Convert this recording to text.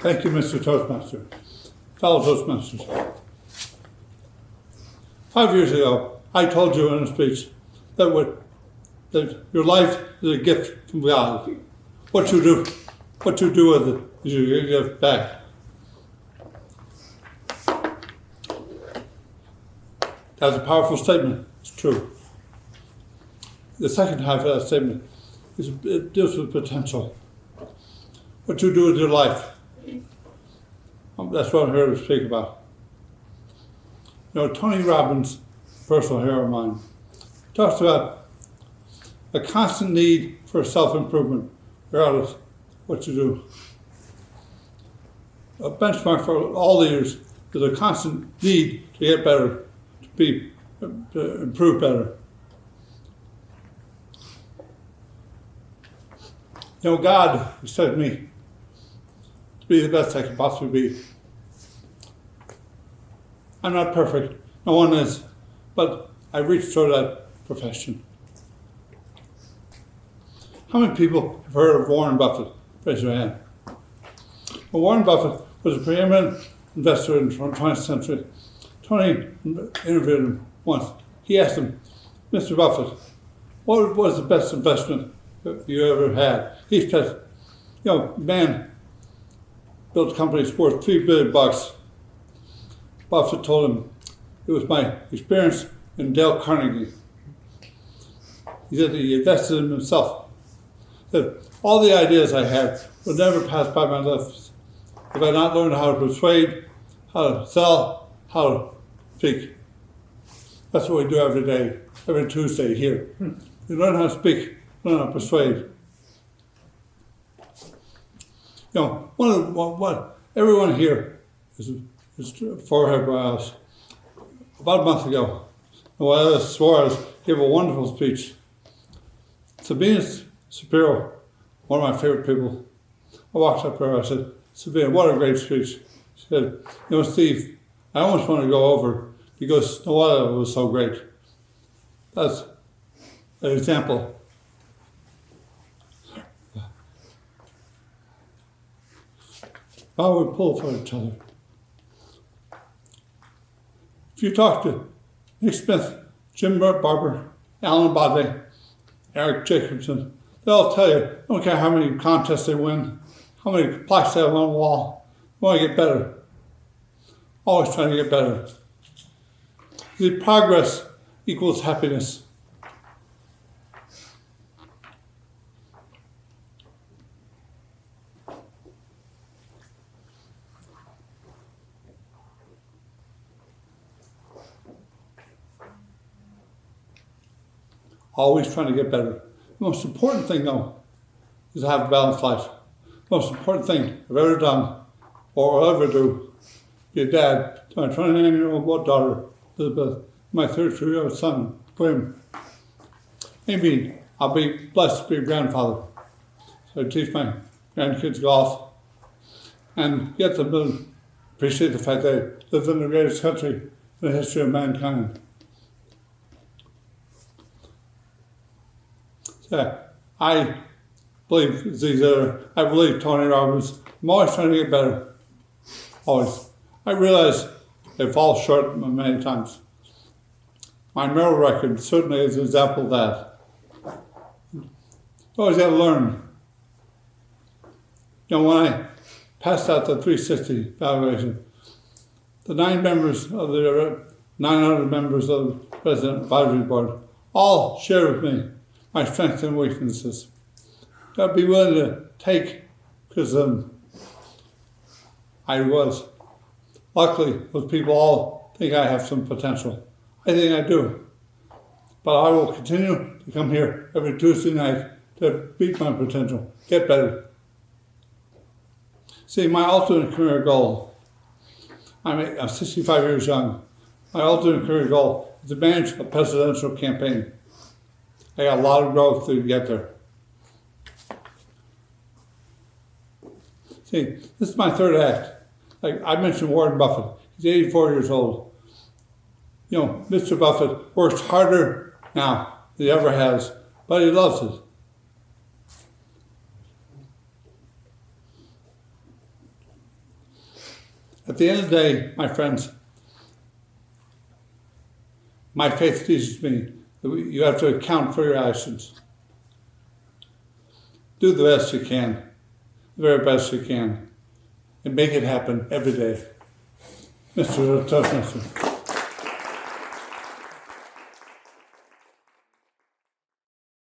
Thank you, Mr. Toastmaster. Fellow Toastmasters. 5 years ago, I told you in a speech that your life is a gift from God. What you do with it is your gift back. That's a powerful statement. It's true. The second half of that statement is it deals with potential. What you do with your life. That's what I'm here to speak about. You know, Tony Robbins, personal hero of mine, talks about a constant need for self-improvement, regardless of what you do. A benchmark for all leaders is a constant need to get better, to improve better. You know, God expected me to be the best I can possibly be. I'm not perfect, no one is, but I reached toward that profession. How many people have heard of Warren Buffett? Raise your hand. Well, Warren Buffett was a preeminent investor in the 20th century. Tony interviewed him once. He asked him, Mr. Buffett, what was the best investment you ever had? He said, you know, man built companies worth $3 billion. Buffett told him, it was my experience in Dale Carnegie. He said he invested in himself. He said, all the ideas I had would never pass by my lips if I not learned how to persuade, how to sell, how to speak. That's what we do every day, every Tuesday here. You learn how to speak, learn how to persuade. You know, everyone here is forehead brows. About a month ago, Noelle Suarez gave a wonderful speech. Sabina Shapiro, one of my favorite people, I walked up to her, I said, Sabina, what a great speech. She said, you know, Steve, I almost want to go over because Noelle was so great. That's an example. How we pull for each other. If you talk to Nick Smith, Jim Barber, Alan Bodley, Eric Jacobson, they'll tell you, I don't care how many contests they win, how many plaques they have on the wall, they want to get better. Always trying to get better. The progress equals happiness. Always trying to get better. The most important thing, though, is to have a balanced life. The most important thing I've ever done or will ever do, be a dad to my 29-year-old daughter, Elizabeth, my 33-year-old son, William. Maybe I'll be blessed to be a grandfather. So I teach my grandkids golf and get them to appreciate the fact that they live in the greatest country in the history of mankind. Yeah, I believe I believe Tony Robbins. I'm always trying to get better. Always. I realize I fall short many times. My marital record certainly is an example of that. You always got to learn. You know, when I passed out the 360 evaluation, the 900 members of the President Advisory Board all shared with me my strengths and weaknesses. I'd be willing to take criticism. I was. Luckily, those people all think I have some potential. I think I do. But I will continue to come here every Tuesday night to beat my potential, get better. See, my ultimate career goal, I'm 65 years young. My ultimate career goal is to manage a presidential campaign. I got a lot of growth to get there. See, this is my third act. Like I mentioned Warren Buffett. He's 84 years old. You know, Mr. Buffett works harder now than he ever has, but he loves it. At the end of the day, my friends, my faith teaches me that you have to account for your actions. Do the best you can, the very best you can, and make it happen every day. Mr. Toastmaster.